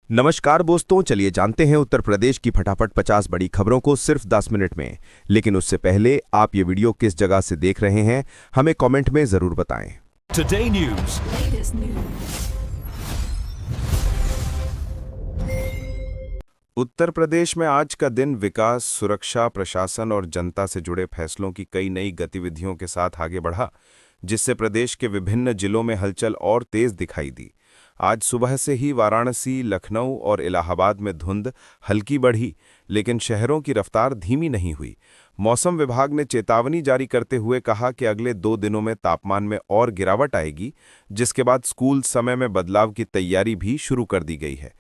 नमस्कार दोस्तों, चलिए जानते हैं उत्तर प्रदेश की फटाफट 50 बड़ी खबरों को सिर्फ 10 मिनट में। लेकिन उससे पहले आप ये वीडियो किस जगह से देख रहे हैं हमें कमेंट में जरूर बताएं। Today News। उत्तर प्रदेश में आज का दिन विकास, सुरक्षा, प्रशासन और जनता से जुड़े फैसलों की कई नई गतिविधियों के साथ आगे बढ़ा, जिससे प्रदेश के विभिन्न जिलों में हलचल और तेज दिखाई दी। आज सुबह से ही वाराणसी, लखनऊ और इलाहाबाद में धुंध हल्की बढ़ी, लेकिन शहरों की रफ्तार धीमी नहीं हुई। मौसम विभाग ने चेतावनी जारी करते हुए कहा कि अगले 2 दिनों में तापमान में और गिरावट आएगी, जिसके बाद स्कूल समय में बदलाव की तैयारी भी शुरू कर दी गई है।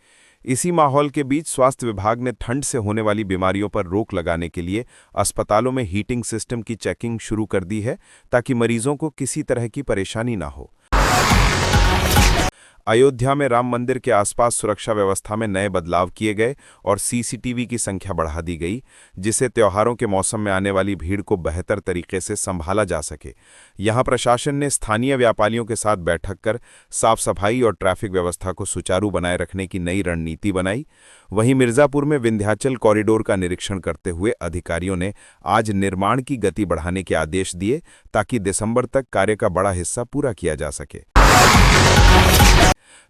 इसी माहौल के बीच स्वास्थ्य विभाग ने ठंड से होने वाली बीमारियों पर रोक लगाने के लिए अस्पतालों में हीटिंग सिस्टम की चेकिंग शुरू कर दी है, ताकि मरीजों को किसी तरह की परेशानी ना हो। अयोध्या में राम मंदिर के आसपास सुरक्षा व्यवस्था में नए बदलाव किए गए और सीसीटीवी की संख्या बढ़ा दी गई, जिससे त्योहारों के मौसम में आने वाली भीड़ को बेहतर तरीके से संभाला जा सके। यहां प्रशासन ने स्थानीय व्यापारियों के साथ बैठक कर साफ सफाई और ट्रैफिक व्यवस्था को सुचारू बनाए रखने की नई रणनीति बनाई। वहीं मिर्जापुर में विंध्याचल कॉरिडोर का निरीक्षण करते हुए अधिकारियों ने आज निर्माण की गति बढ़ाने के आदेश दिए, ताकि दिसंबर तक कार्य का बड़ा हिस्सा पूरा किया जा सके।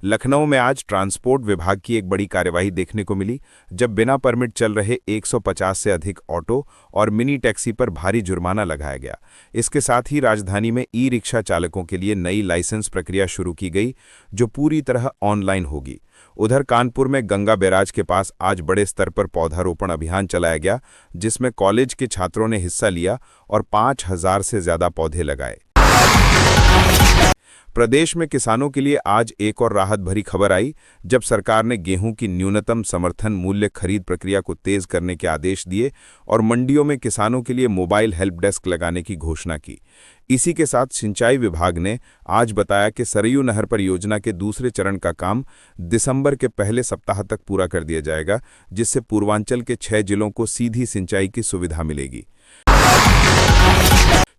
लखनऊ में आज ट्रांसपोर्ट विभाग की एक बड़ी कार्यवाही देखने को मिली, जब बिना परमिट चल रहे 150 से अधिक ऑटो और मिनी टैक्सी पर भारी जुर्माना लगाया गया। इसके साथ ही राजधानी में ई-रिक्शा चालकों के लिए नई लाइसेंस प्रक्रिया शुरू की गई, जो पूरी तरह ऑनलाइन होगी। उधर कानपुर में गंगा बैराज के पास आज बड़े स्तर पर पौधारोपण अभियान चलाया गया, जिसमें कॉलेज के छात्रों ने हिस्सा लिया और 5000 से ज्यादा पौधे लगाए। प्रदेश में किसानों के लिए आज एक और राहत भरी खबर आई, जब सरकार ने गेहूं की न्यूनतम समर्थन मूल्य खरीद प्रक्रिया को तेज करने के आदेश दिए और मंडियों में किसानों के लिए मोबाइल हेल्प डेस्क लगाने की घोषणा की। इसी के साथ सिंचाई विभाग ने आज बताया कि सरयू नहर परियोजना के दूसरे चरण का काम दिसंबर के पहले सप्ताह तक पूरा कर दिया जाएगा, जिससे पूर्वांचल के 6 जिलों को सीधी सिंचाई की सुविधा मिलेगी।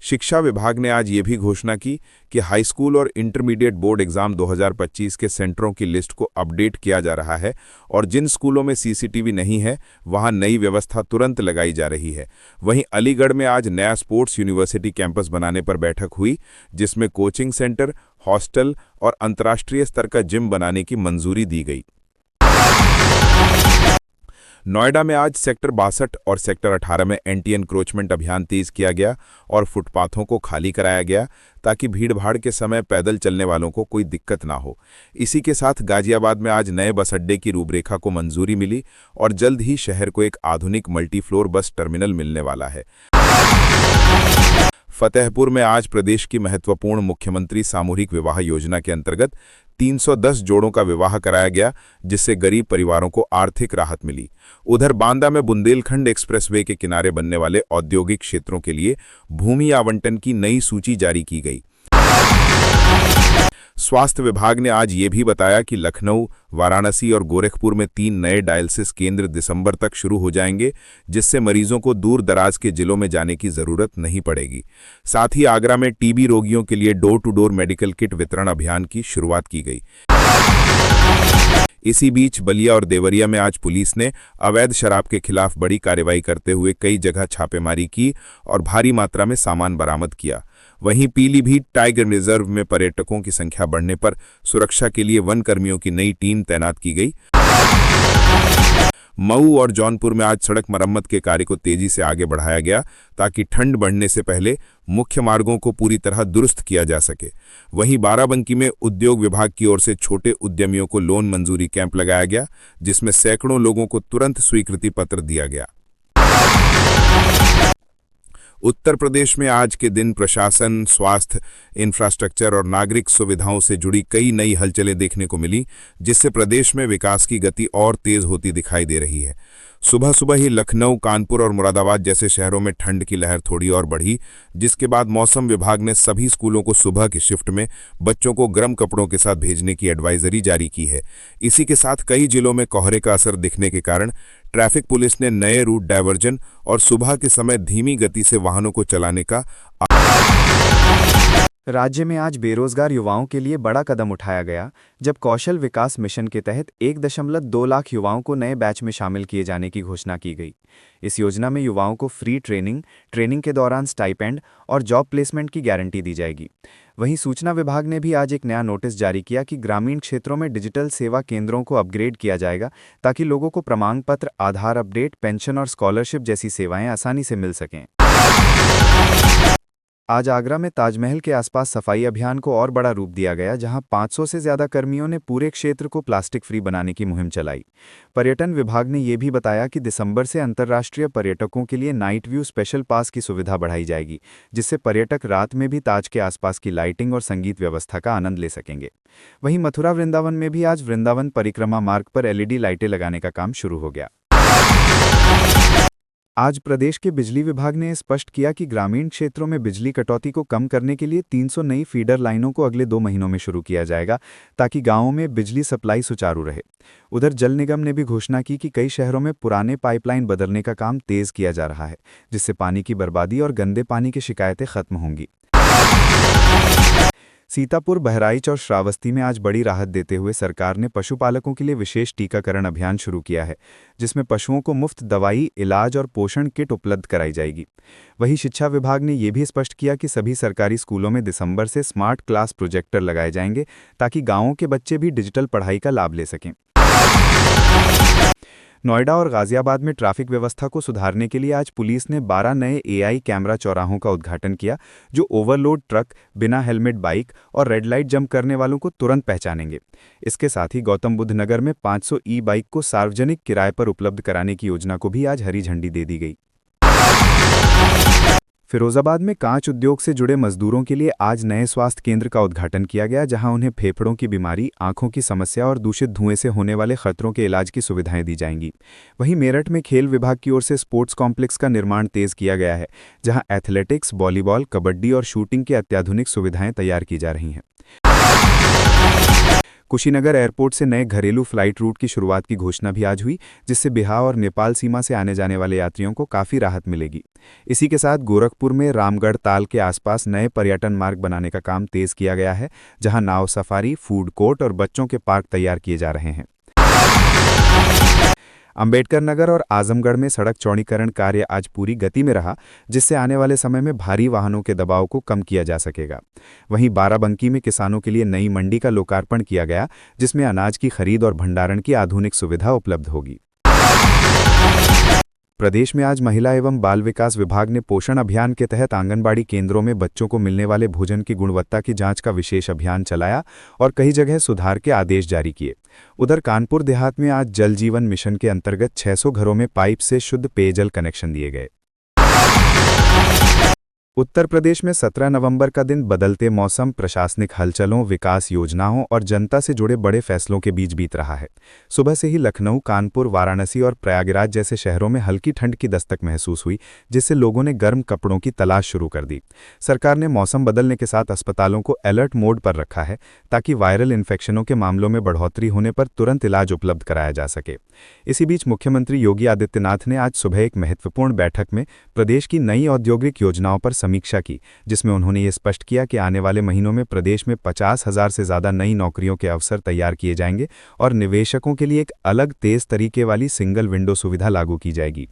शिक्षा विभाग ने आज ये भी घोषणा की कि हाई स्कूल और इंटरमीडिएट बोर्ड एग्जाम 2025 के सेंटरों की लिस्ट को अपडेट किया जा रहा है और जिन स्कूलों में सीसीटीवी नहीं है, वहां नई व्यवस्था तुरंत लगाई जा रही है। वहीं अलीगढ़ में आज नया स्पोर्ट्स यूनिवर्सिटी कैंपस बनाने पर बैठक हुई, जिसमें कोचिंग सेंटर, हॉस्टल और अंतर्राष्ट्रीय स्तर का जिम बनाने की मंजूरी दी गई। नोएडा में आज सेक्टर 62 और सेक्टर 18 में एंटी एनक्रोचमेंट अभियान तेज किया गया और फुटपाथों को खाली कराया गया, ताकि भीड़भाड़ के समय पैदल चलने वालों को कोई दिक्कत ना हो। इसी के साथ गाजियाबाद में आज नए बस अड्डे की रूपरेखा को मंजूरी मिली और जल्द ही शहर को एक आधुनिक मल्टीफ्लोर बस टर्मिनल मिलने वाला है। फतेहपुर में आज प्रदेश की महत्वपूर्ण मुख्यमंत्री सामूहिक विवाह योजना के अंतर्गत 310 जोड़ों का विवाह कराया गया, जिससे गरीब परिवारों को आर्थिक राहत मिली। उधर बांदा में बुंदेलखंड एक्सप्रेसवे के किनारे बनने वाले औद्योगिक क्षेत्रों के लिए भूमि आवंटन की नई सूची जारी की गई। स्वास्थ्य विभाग ने आज ये भी बताया कि लखनऊ, वाराणसी और गोरखपुर में 3 नए डायलिसिस केंद्र दिसंबर तक शुरू हो जाएंगे, जिससे मरीजों को दूर दराज के जिलों में जाने की जरूरत नहीं पड़ेगी। साथ ही आगरा में टीबी रोगियों के लिए door to door medical kit वितरण अभियान की शुरुआत की गई। इसी बीच बलिया और देवरिया में आज पुलिस ने अवैध शराब के खिलाफ बड़ी कार्रवाई करते हुए कई जगह छापेमारी की और भारी मात्रा में सामान बरामद किया। वहीं पीलीभीत टाइगर रिजर्व में पर्यटकों की संख्या बढ़ने पर सुरक्षा के लिए वन कर्मियों की नई टीम तैनात की गई। मऊ और जौनपुर में आज सड़क मरम्मत के कार्य को तेजी से आगे बढ़ाया गया, ताकि ठंड बढ़ने से पहले मुख्य मार्गों को पूरी तरह दुरुस्त किया जा सके। वहीं बाराबंकी में उद्योग विभाग की ओर से छोटे उद्यमियों को लोन मंजूरी कैंप लगाया गया, जिसमें सैकड़ों लोगों को तुरंत स्वीकृति पत्र दिया गया। उत्तर प्रदेश में आज के दिन प्रशासन, स्वास्थ्य, इंफ्रास्ट्रक्चर और नागरिक सुविधाओं से जुड़ी कई नई हलचलें देखने को मिली, जिससे प्रदेश में विकास की गति और तेज होती दिखाई दे रही है। सुबह सुबह ही लखनऊ, कानपुर और मुरादाबाद जैसे शहरों में ठंड की लहर थोड़ी और बढ़ी, जिसके बाद मौसम विभाग ने सभी स्कूलों को सुबह की शिफ्ट में बच्चों को गर्म कपड़ों के साथ भेजने की एडवाइजरी जारी की है। इसी के साथ कई जिलों में कोहरे का असर दिखने के कारण ट्रैफिक पुलिस ने नए रूट डायवर्जन और सुबह के समय धीमी गति से वाहनों को चलाने का राज्य में आज बेरोजगार युवाओं के लिए बड़ा कदम उठाया गया, जब कौशल विकास मिशन के तहत 1.2 लाख युवाओं को नए बैच में शामिल किए जाने की घोषणा की गई। इस योजना में युवाओं को फ्री ट्रेनिंग के दौरान स्टाइपेंड और जॉब प्लेसमेंट की गारंटी दी जाएगी। वहीं सूचना विभाग ने भी आज एक नया नोटिस जारी किया कि ग्रामीण क्षेत्रों में डिजिटल सेवा केंद्रों को अपग्रेड किया जाएगा, ताकि लोगों को प्रमाण पत्र, आधार अपडेट, पेंशन और स्कॉलरशिप जैसी सेवाएं आसानी से मिल सकें। आज आगरा में ताजमहल के आसपास सफाई अभियान को और बड़ा रूप दिया गया, जहां 500 से ज्यादा कर्मियों ने पूरे क्षेत्र को प्लास्टिक फ्री बनाने की मुहिम चलाई। पर्यटन विभाग ने यह भी बताया कि दिसंबर से अंतर्राष्ट्रीय पर्यटकों के लिए नाइट व्यू स्पेशल पास की सुविधा बढ़ाई जाएगी, जिससे पर्यटक रात में भी ताज के आसपास की लाइटिंग और संगीत व्यवस्था का आनंद ले सकेंगे। वहीं मथुरा वृंदावन में भी आज वृंदावन परिक्रमा मार्ग पर LED लाइटें लगाने का काम शुरू हो गया। आज प्रदेश के बिजली विभाग ने स्पष्ट किया कि ग्रामीण क्षेत्रों में बिजली कटौती को कम करने के लिए 300 नई फीडर लाइनों को अगले 2 महीनों में शुरू किया जाएगा, ताकि गांवों में बिजली सप्लाई सुचारू रहे। उधर जल निगम ने भी घोषणा की कि कई शहरों में पुराने पाइपलाइन बदलने का काम तेज किया जा रहा है, जिससे पानी की बर्बादी और गंदे पानी की शिकायतें खत्म होंगी। सीतापुर, बहराइच और श्रावस्ती में आज बड़ी राहत देते हुए सरकार ने पशुपालकों के लिए विशेष टीकाकरण अभियान शुरू किया है, जिसमें पशुओं को मुफ्त दवाई, इलाज और पोषण किट उपलब्ध कराई जाएगी। वहीं शिक्षा विभाग ने यह भी स्पष्ट किया कि सभी सरकारी स्कूलों में दिसंबर से स्मार्ट क्लास प्रोजेक्टर लगाए जाएंगे, ताकि गांवों के बच्चे भी डिजिटल पढ़ाई का लाभ ले सकें। नोएडा और गाजियाबाद में ट्रैफिक व्यवस्था को सुधारने के लिए आज पुलिस ने 12 नए AI कैमरा चौराहों का उद्घाटन किया, जो ओवरलोड ट्रक, बिना हेलमेट बाइक और रेड लाइट जंप करने वालों को तुरंत पहचानेंगे। इसके साथ ही गौतम बुद्ध नगर में 500 E-बाइक को सार्वजनिक किराए पर उपलब्ध कराने की योजना को भी आज हरी झंडी दे दी गई। फिरोजाबाद में कांच उद्योग से जुड़े मजदूरों के लिए आज नए स्वास्थ्य केंद्र का उद्घाटन किया गया, जहां उन्हें फेफड़ों की बीमारी, आंखों की समस्या और दूषित धुएं से होने वाले खतरों के इलाज की सुविधाएं दी जाएंगी। वहीं मेरठ में खेल विभाग की ओर से स्पोर्ट्स कॉम्प्लेक्स का निर्माण तेज किया गया है, जहां एथलेटिक्स, वॉलीबॉल, कबड्डी और शूटिंग की अत्याधुनिक सुविधाएं तैयार की जा रही हैं। कुशीनगर एयरपोर्ट से नए घरेलू फ्लाइट रूट की शुरुआत की घोषणा भी आज हुई, जिससे बिहार और नेपाल सीमा से आने जाने वाले यात्रियों को काफ़ी राहत मिलेगी। इसी के साथ गोरखपुर में रामगढ़ ताल के आसपास नए पर्यटन मार्ग बनाने का काम तेज किया गया है, जहां नाव सफारी, फूड कोर्ट और बच्चों के पार्क तैयार किए जा रहे हैं। अंबेडकर नगर और आजमगढ़ में सड़क चौड़ीकरण कार्य आज पूरी गति में रहा, जिससे आने वाले समय में भारी वाहनों के दबाव को कम किया जा सकेगा। वहीं बाराबंकी में किसानों के लिए नई मंडी का लोकार्पण किया गया, जिसमें अनाज की खरीद और भंडारण की आधुनिक सुविधा उपलब्ध होगी। प्रदेश में आज महिला एवं बाल विकास विभाग ने पोषण अभियान के तहत आंगनबाड़ी केंद्रों में बच्चों को मिलने वाले भोजन की गुणवत्ता की जांच का विशेष अभियान चलाया और कई जगह सुधार के आदेश जारी किए। उधर कानपुर देहात में आज जल जीवन मिशन के अंतर्गत 600 घरों में पाइप से शुद्ध पेयजल कनेक्शन दिए गए। उत्तर प्रदेश में 17 नवंबर का दिन बदलते मौसम, प्रशासनिक हलचलों, विकास योजनाओं और जनता से जुड़े बड़े फैसलों के बीच बीत रहा है। सुबह से ही लखनऊ, कानपुर, वाराणसी और प्रयागराज जैसे शहरों में हल्की ठंड की दस्तक महसूस हुई, जिससे लोगों ने गर्म कपड़ों की तलाश शुरू कर दी। सरकार ने मौसम बदलने के साथ अस्पतालों को अलर्ट मोड पर रखा है, ताकि वायरल इन्फेक्शनों के मामलों में बढ़ोतरी होने पर तुरंत इलाज उपलब्ध कराया जा सके। इसी बीच मुख्यमंत्री योगी आदित्यनाथ ने आज सुबह एक महत्वपूर्ण बैठक में प्रदेश की नई औद्योगिक योजनाओं पर समीक्षा की, जिसमें उन्होंने ये स्पष्ट किया कि आने वाले महीनों में प्रदेश में 50,000 से ज्यादा नई नौकरियों के अवसर तैयार किए जाएंगे और निवेशकों के लिए एक अलग तेज तरीके वाली सिंगल विंडो सुविधा लागू की जाएगी।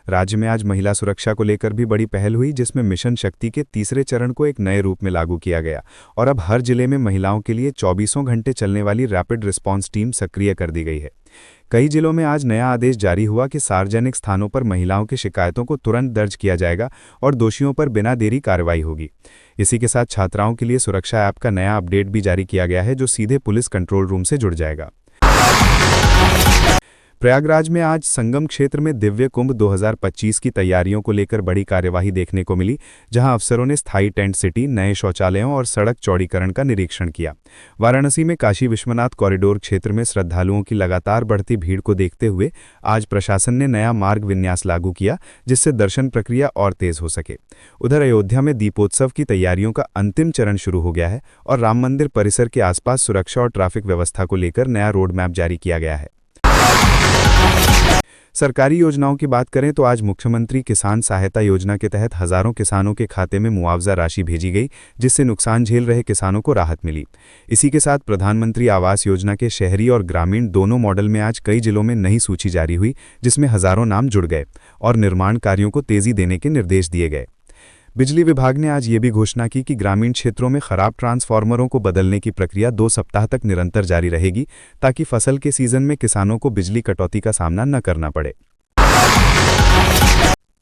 राज्य में आज महिला सुरक्षा को लेकर भी बड़ी पहल हुई, जिसमें मिशन शक्ति के तीसरे चरण को एक नए रूप में लागू किया गया और अब हर जिले में महिलाओं के लिए 24 घंटे चलने वाली रैपिड रिस्पांस टीम सक्रिय कर दी गई है। कई जिलों में आज नया आदेश जारी हुआ कि सार्वजनिक स्थानों पर महिलाओं की शिकायतों को तुरंत दर्ज किया जाएगा और दोषियों पर बिना देरी कार्रवाई होगी। इसी के साथ छात्राओं के लिए सुरक्षा ऐप का नया अपडेट भी जारी किया गया है, जो सीधे पुलिस कंट्रोल रूम से जुड़ जाएगा। प्रयागराज में आज संगम क्षेत्र में दिव्य कुंभ 2025 की तैयारियों को लेकर बड़ी कार्यवाही देखने को मिली, जहां अफसरों ने स्थायी टेंट सिटी, नए शौचालयों और सड़क चौड़ीकरण का निरीक्षण किया। वाराणसी में काशी विश्वनाथ कॉरिडोर क्षेत्र में श्रद्धालुओं की लगातार बढ़ती भीड़ को देखते हुए आज प्रशासन ने नया मार्ग विन्यास लागू किया, जिससे दर्शन प्रक्रिया और तेज हो सके। उधर अयोध्या में दीपोत्सव की तैयारियों का अंतिम चरण शुरू हो गया है और राम मंदिर परिसर के आसपास सुरक्षा और ट्रैफिक व्यवस्था को लेकर नया रोड मैप जारी किया गया है। सरकारी योजनाओं की बात करें तो आज मुख्यमंत्री किसान सहायता योजना के तहत हजारों किसानों के खाते में मुआवजा राशि भेजी गई, जिससे नुकसान झेल रहे किसानों को राहत मिली। इसी के साथ प्रधानमंत्री आवास योजना के शहरी और ग्रामीण दोनों मॉडल में आज कई जिलों में नई सूची जारी हुई, जिसमें हजारों नाम जुड़ गए और निर्माण कार्यों को तेजी देने के निर्देश दिए गए। बिजली विभाग ने आज ये भी घोषणा की कि ग्रामीण क्षेत्रों में खराब ट्रांसफार्मरों को बदलने की प्रक्रिया 2 सप्ताह तक निरंतर जारी रहेगी, ताकि फसल के सीजन में किसानों को बिजली कटौती का सामना न करना पड़े।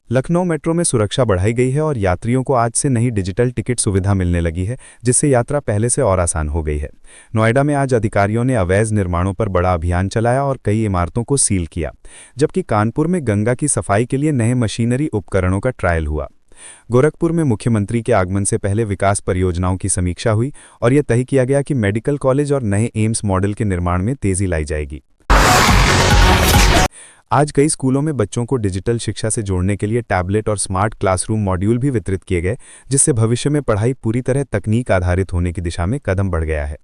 लखनऊ मेट्रो में सुरक्षा बढ़ाई गई है और यात्रियों को आज से नई डिजिटल टिकट सुविधा मिलने लगी है, जिससे यात्रा पहले से और आसान हो गई है। नोएडा में आज अधिकारियों ने अवैध निर्माणों पर बड़ा अभियान चलाया और कई इमारतों को सील किया, जबकि कानपुर में गंगा की सफाई के लिए नए मशीनरी उपकरणों का ट्रायल हुआ। गोरखपुर में मुख्यमंत्री के आगमन से पहले विकास परियोजनाओं की समीक्षा हुई और यह तय किया गया कि मेडिकल कॉलेज और नए एम्स मॉडल के निर्माण में तेजी लाई जाएगी। आज कई स्कूलों में बच्चों को डिजिटल शिक्षा से जोड़ने के लिए टैबलेट और स्मार्ट क्लासरूम मॉड्यूल भी वितरित किए गए, जिससे भविष्य में पढ़ाई पूरी तरह तकनीक आधारित होने की दिशा में कदम बढ़ गया है।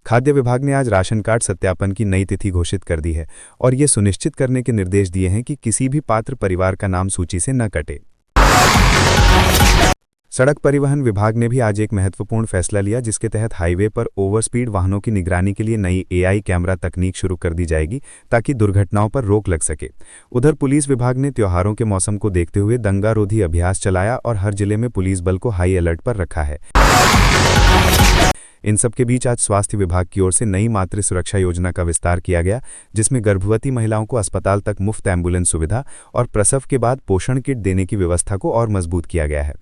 खाद्य विभाग ने आज राशन कार्ड सत्यापन की नई तिथि घोषित कर दी है और ये सुनिश्चित करने के निर्देश दिए हैं कि किसी भी पात्र परिवार का नाम सूची से न कटे। सड़क परिवहन विभाग ने भी आज एक महत्वपूर्ण फैसला लिया, जिसके तहत हाईवे पर ओवरस्पीड वाहनों की निगरानी के लिए नई AI कैमरा तकनीक शुरू कर दी जाएगी, ताकि दुर्घटनाओं पर रोक लग सके। उधर पुलिस विभाग ने त्योहारों के मौसम को देखते हुए दंगारोधी अभ्यास चलाया और हर जिले में पुलिस बल को हाई अलर्ट पर रखा है। इन सब के बीच आज स्वास्थ्य विभाग की ओर से नई मातृ सुरक्षा योजना का विस्तार किया गया, जिसमें गर्भवती महिलाओं को अस्पताल तक मुफ्त एम्बुलेंस सुविधा और प्रसव के बाद पोषण किट देने की व्यवस्था को और मजबूत किया गया है।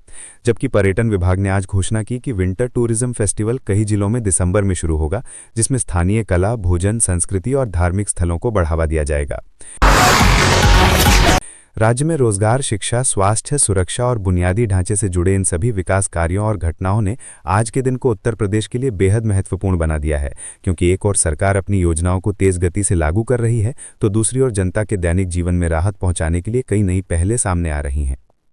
जबकि पर्यटन विभाग ने आज घोषणा की कि विंटर टूरिज्म फेस्टिवल कई जिलों में दिसंबर में शुरू होगा, जिसमें स्थानीय कला, भोजन, संस्कृति और धार्मिक स्थलों को बढ़ावा दिया जाएगा। राज्य में रोजगार, शिक्षा, स्वास्थ्य, सुरक्षा और बुनियादी ढांचे से जुड़े इन सभी विकास कार्यों और घटनाओं ने आज के दिन को उत्तर प्रदेश के लिए बेहद महत्वपूर्ण बना दिया है, क्योंकि एक ओर सरकार अपनी योजनाओं को तेज गति से लागू कर रही है, तो दूसरी ओर जनता के दैनिक जीवन में राहत पहुंचाने के लिए कई नई पहलें सामने आ रही हैं।